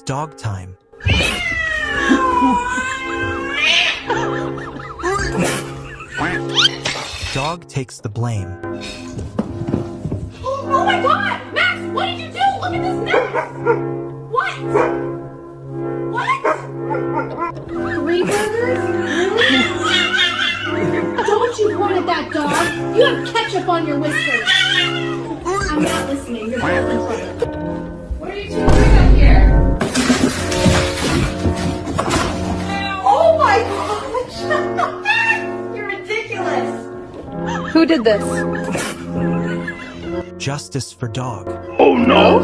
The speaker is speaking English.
dog time. Dog takes the blame. Oh my god! Max, what did you do? Look at this mess! What? What? 3 burgers? Don't you point at that dog! You have ketchup on your whiskers! I'm not listening. You're both in trouble. What are you two doing up here? Oh my gosh! You're ridiculous! Who did this? Justice for dog. Oh no!